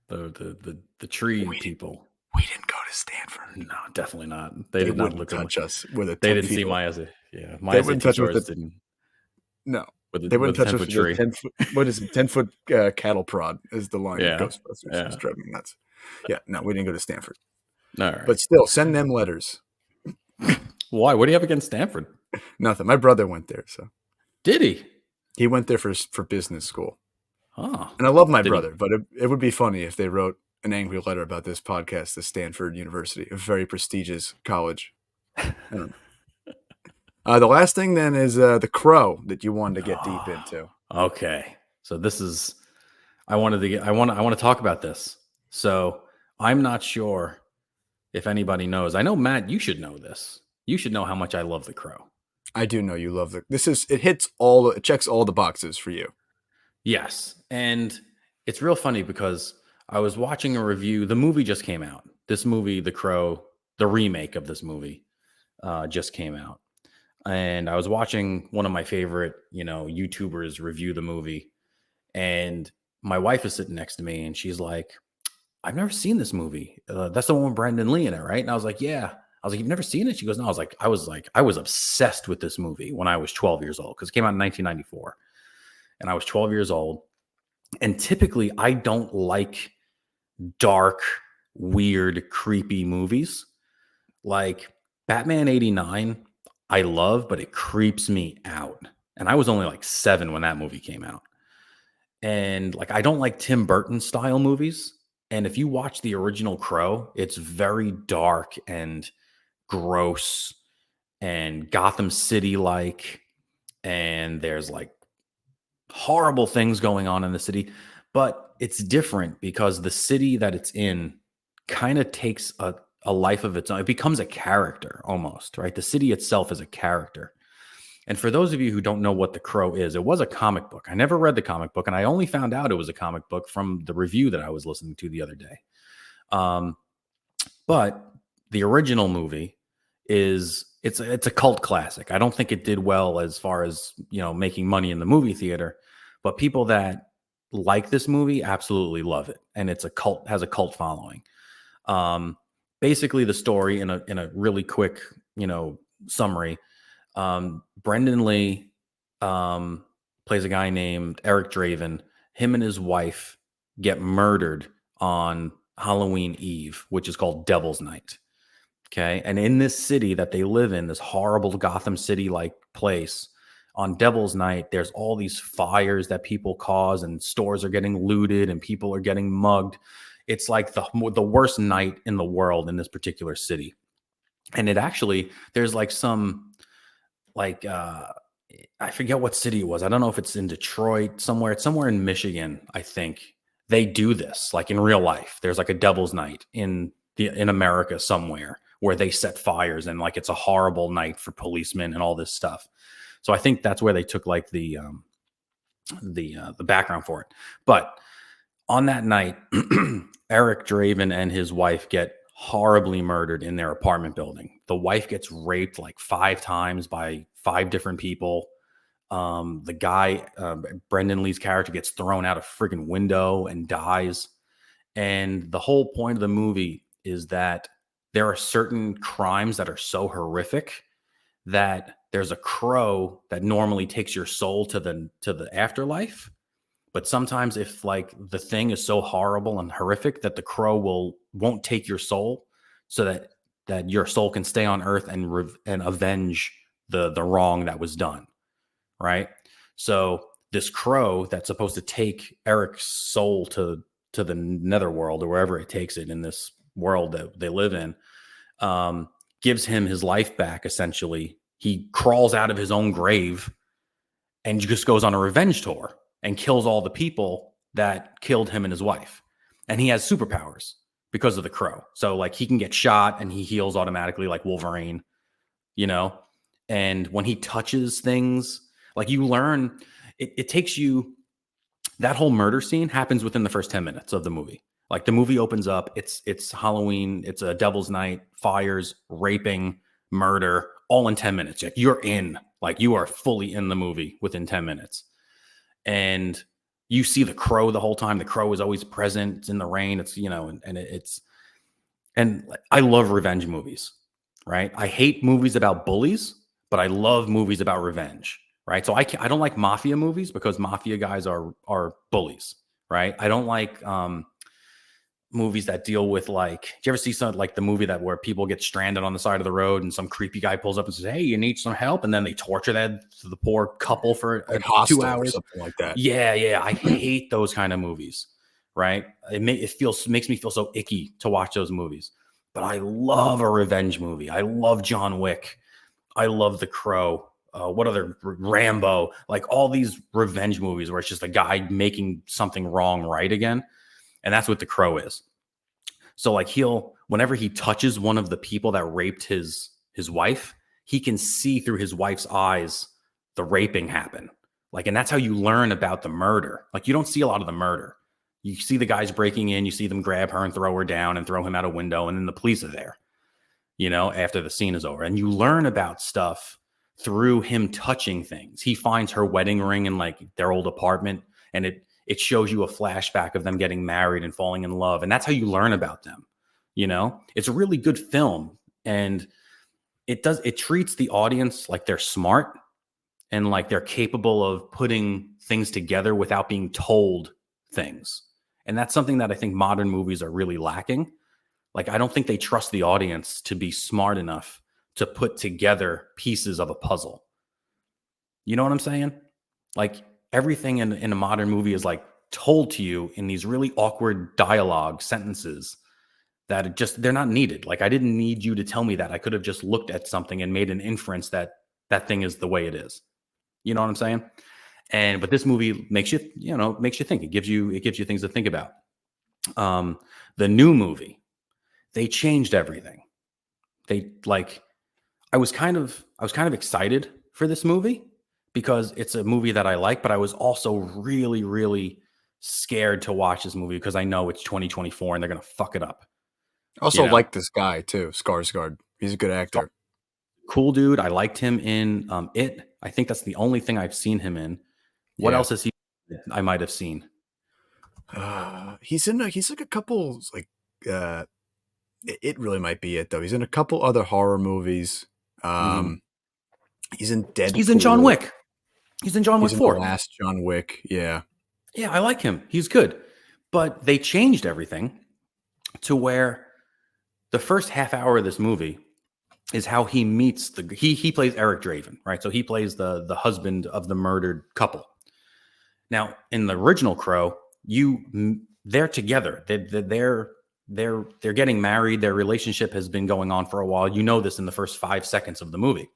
The tree We people. we didn't go to Stanford. No, definitely not. They They did not wouldn't look at my. touch us with a They 10 didn't feet. see my essay. Yeah, my They wouldn't SAT touch us with scores the didn't no. with They with wouldn't a touch 10 us foot with a tree. 10 foot. What is it? 10-foot cattle prod is the line in Yeah, Ghostbusters. It's yeah. driving me nuts. Yeah, no, we didn't go to Stanford. All right. But still, send them letters. Why? What do you have against Stanford? Nothing. My brother went there, so Did he? he went there for business school. Oh, And I love my did he? brother, but it would be funny if they wrote an angry letter about this podcast to Stanford University, a very prestigious college. I don't know. The last thing then is the Crow that you wanted to get deep into. Okay. So this is. I wanted to get. I want to talk about this. So I'm not sure if anybody knows. I know Matt. You should know this. You should know how much I love The Crow. I do know you love it checks all the boxes for you. Yes. And it's real funny because I was watching a review. The movie just came out. This movie, The Crow, the remake of this movie, just came out. And I was watching one of my favorite, YouTubers review the movie. And my wife is sitting next to me and she's like, I've never seen this movie. That's the one with Brandon Lee in it, right? And I was like, yeah. I was like, you've never seen it? She goes, no. I was obsessed with this movie when I was 12 years old because it came out in 1994. And I was 12 years old. And typically, I don't like dark, weird, creepy movies. Like Batman 89, I love, but it creeps me out. And I was only like 7 when that movie came out. And like, I don't like Tim Burton style movies. And if you watch the original Crow, it's very dark and gross and Gotham City like. And there's like horrible things going on in the city, but it's different because the city that it's in kind of takes a life of its own. It becomes a character almost, right? The city itself is a character. And for those of you who don't know what The Crow is, it was a comic book. I never read the comic book, and I only found out it was a comic book from the review that I was listening to the other day. But the original movie it's a cult classic. I don't think it did well as far as making money in the movie theater, but people that like this movie absolutely love it, and has a cult following. Basically, the story in a really quick summary. Brendan Lee plays a guy named Eric Draven. Him and his wife get murdered on Halloween Eve, which is called Devil's Night. Okay. And in this city that they live in, this horrible Gotham City like place, on Devil's Night, there's all these fires that people cause, and stores are getting looted and people are getting mugged. It's like the worst night in the world in this particular city. And there's like some, like, I forget what city it was. I don't know if it's in Detroit somewhere. It's somewhere in Michigan, I think. They do this like in real life. There's like a Devil's Night in America somewhere where they set fires, and like it's a horrible night for policemen and all this stuff. So I think that's where they took like the background for it. But on that night, Eric Draven and his wife get horribly murdered in their apartment building. The wife gets raped like 5 times by 5 different people. The guy, Brendan Lee's character, gets thrown out a friggin' window and dies. And the whole point of the movie is that there are certain crimes that are so horrific that there's a crow that normally takes your soul to the afterlife. But sometimes if like the thing is so horrible and horrific that the crow won't take your soul, so that your soul can stay on earth and avenge the wrong that was done. Right. So this crow that's supposed to take Eric's soul to the netherworld or wherever it takes it in this world that they live in, gives him his life back. Essentially, he crawls out of his own grave and just goes on a revenge tour and kills all the people that killed him and his wife. And he has superpowers because of the crow. So like he can get shot and he heals automatically like Wolverine, and when he touches things, like you learn, it takes you, that whole murder scene happens within the first 10 minutes of the movie. Like the movie opens up, it's Halloween, it's a Devil's Night, fires, raping, murder, all in 10 minutes. Like you're in, like you are fully in the movie within 10 minutes. And You see the Crow the whole time. The Crow is always present. It's in the rain. It's, and I love revenge movies, right? I hate movies about bullies, but I love movies about revenge, right? So I don't like mafia movies because mafia guys are bullies, right? I don't like movies that deal with, like, do you ever see some, like, the movie that where people get stranded on the side of the road and some creepy guy pulls up and says, "Hey, you need some help?" And then they torture the poor couple for Like 2 Hostel or hours. something like that. Yeah. I hate those kind of movies, right? Makes me feel so icky to watch those movies. But I love a revenge movie. I love John Wick. I love The Crow. What other Rambo? Like all these revenge movies where it's just a guy making something wrong right again. And that's what The Crow is. So like whenever he touches one of the people that raped his wife, he can see through his wife's eyes the raping happen. Like, and that's how you learn about the murder. Like, you don't see a lot of the murder. You see the guys breaking in, you see them grab her and throw her down and throw him out a window, and then the police are there, after the scene is over. And you learn about stuff through him touching things. He finds her wedding ring in like their old apartment, and it shows you a flashback of them getting married and falling in love. And that's how you learn about them. It's a really good film, and it treats the audience like they're smart and like they're capable of putting things together without being told things. And that's something that I think modern movies are really lacking. Like, I don't think they trust the audience to be smart enough to put together pieces of a puzzle. You know what I'm saying? Like, everything in a modern movie is like told to you in these really awkward dialogue sentences that they're not needed. Like, I didn't need you to tell me that. I could have just looked at something and made an inference that that thing is the way it is. You know what I'm saying? But this movie makes you think. It gives you things to think about. The new movie, they changed everything. I was kind of excited for this movie because it's a movie that I like, but I was also really, really scared to watch this movie because I know it's 2024 and they're going to fuck it up. Also like this guy too, Skarsgård. He's a good actor. Cool dude. I liked him in It. I think that's the only thing I've seen him in. What else is he? I might have seen. He's like a couple, like it really might be it though. He's in a couple other horror movies. He's in Deadpool. He's in John Wick. He's in John Wick 4. The last John Wick. Yeah, I like him. He's good. But they changed everything to where the first half hour of this movie is how he meets he plays Eric Draven, right? So he plays the husband of the murdered couple. Now, in the original Crow, they're together. They're getting married. Their relationship has been going on for a while. You know this in the first 5 seconds of the movie.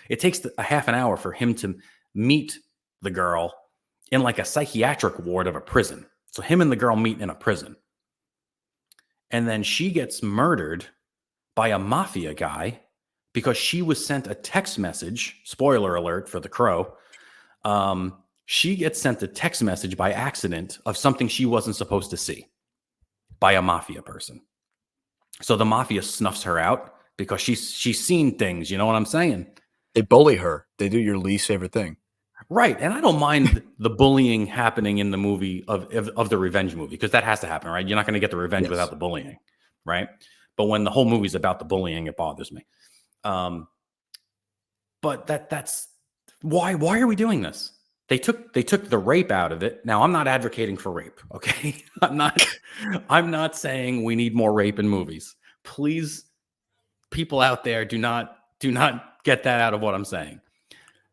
It takes a half an hour for him to meet the girl in like a psychiatric ward of a prison. So him and the girl meet in a prison. And then she gets murdered by a mafia guy because she was sent a text message. Spoiler alert for The Crow. She gets sent a text message by accident of something she wasn't supposed to see by a mafia person. So the mafia snuffs her out because she's seen things. You know what I'm saying? They bully her. They do your least favorite thing. Right. And I don't mind the bullying happening in the movie of the revenge movie, because that has to happen, right? You're not going to get the revenge without the bullying, right? But when the whole movie's about the bullying, it bothers me. But that's why are we doing this? They took the rape out of it. Now, I'm not advocating for rape, okay? I'm not saying we need more rape in movies. Please, people out there, do not get that out of what I'm saying.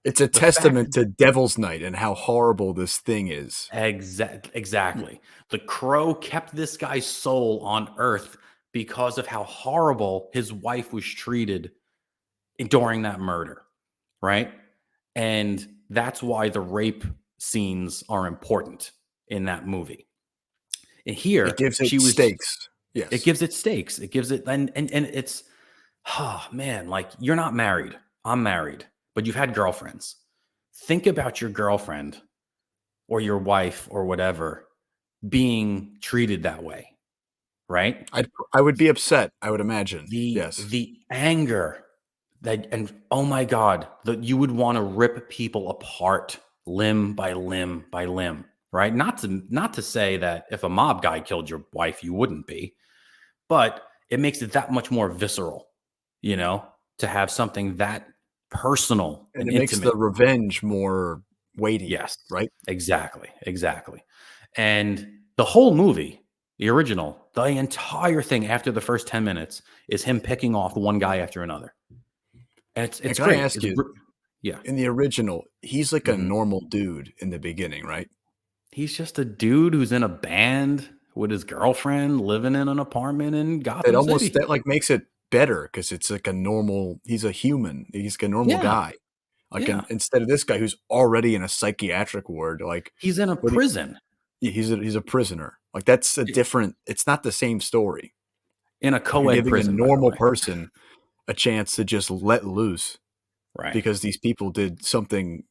It's a testament to Devil's Night and how horrible this thing is. Exactly. The Crow kept this guy's soul on Earth because of how horrible his wife was treated during that murder, right? And that's why the rape scenes are important in that movie. And here, it gives it stakes. Yes, it gives it stakes. It gives it, and it's, oh man, like, you're not married. I'm married, but you've had girlfriends. Think about your girlfriend or your wife or whatever being treated that way, right? I would be upset, I would imagine. The anger and oh my God, you would want to rip people apart limb by limb by limb, right? Not to say that if a mob guy killed your wife, you wouldn't be, but it makes it that much more visceral, to have something that personal And and it makes the intimate. revenge more weighty, Yes, right? exactly, exactly. And the whole movie, the original, the entire thing after the first 10 minutes is him picking off one guy after another. And And it's can I great. ask you, Yeah. in the original, he's like a Mhm. normal dude in the beginning, right? He's just a dude who's in a band with his girlfriend living in an apartment in It Gotham almost City. that, like, makes it better because it's like a normal he's a human. He's like a normal Yeah. guy. Like, Yeah. instead of this guy who's already in a psychiatric ward, like, He's in a what do prison he's a prisoner. Like, that's a i- different it's not the same story. in a You're co-ed giving a prison, by the normal way. person a chance to just let loose Right. because these people did something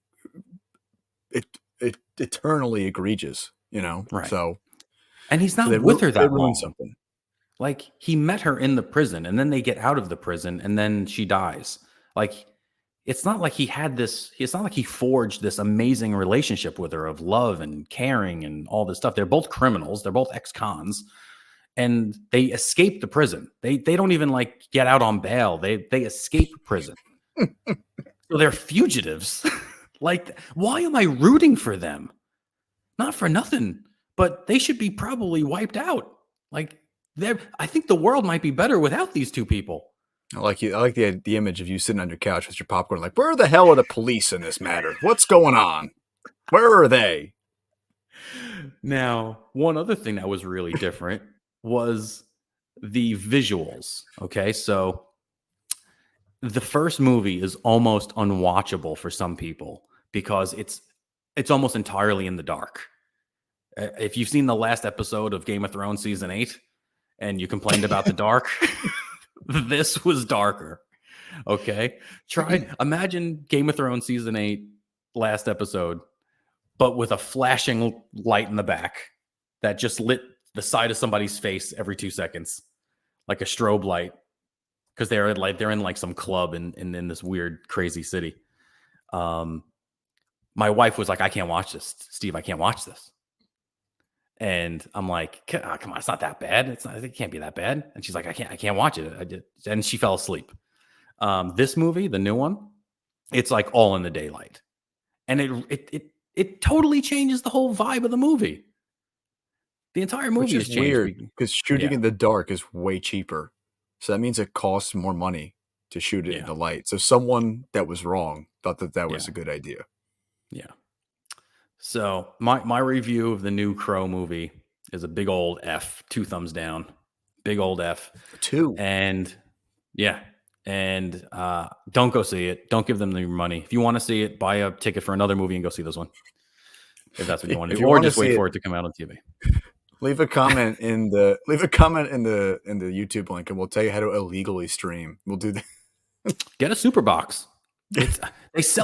it eternally egregious, you know? Right. So And he's so not with her they that ruined long. something. Like he met her in the prison and then they get out of the prison and then she dies. Like it's not like he had this, it's not like he forged this amazing relationship with her of love and caring and all this stuff. They're both criminals, they're both ex-cons, and they escape the prison. They don't even like get out on bail. They escape prison. So they're fugitives. Like, why am I rooting for them? Not for nothing, but they should be probably wiped out. Like, I think the world might be better without these two people. I like the image of you sitting on your couch with your popcorn, like, where the hell are the police in this matter? What's going on? Where are they? Now, one other thing that was really different was the visuals. Okay, so the first movie is almost unwatchable for some people because it's almost entirely in the dark. If you've seen the last episode of Game of Thrones season 8 and you complained about the dark, this was darker. Okay. Imagine Game of Thrones season 8 last episode, but with a flashing light in the back that just lit the side of somebody's face every 2 seconds, like a strobe light, because they're in like some club in this weird crazy city. My wife was like, I can't watch this, Steve. I can't watch this. And I'm like, come on, it's not that bad. It can't be that bad. And she's like, I can't watch it. And she fell asleep. This movie, the new one, it's like all in the daylight, and it totally changes the whole vibe of the movie. The entire Which movie has is changed. weird because shooting Yeah, in the dark is way cheaper. So that means it costs more money to shoot it in yeah, the light. So someone that was wrong thought that that yeah, was a good idea. yeah. So my review of the new Crow movie is a big old F, 2 thumbs down, big old F, 2. and yeah, and don't go see it. Don't give them your money. If you want to see it, buy a ticket for another movie and go see this one. If that's what you want to If do, you or wanna just see wait it, for it to come out on TV. leave a comment in the YouTube link, and we'll tell you how to illegally stream. We'll do that. Get a super box. It's They sell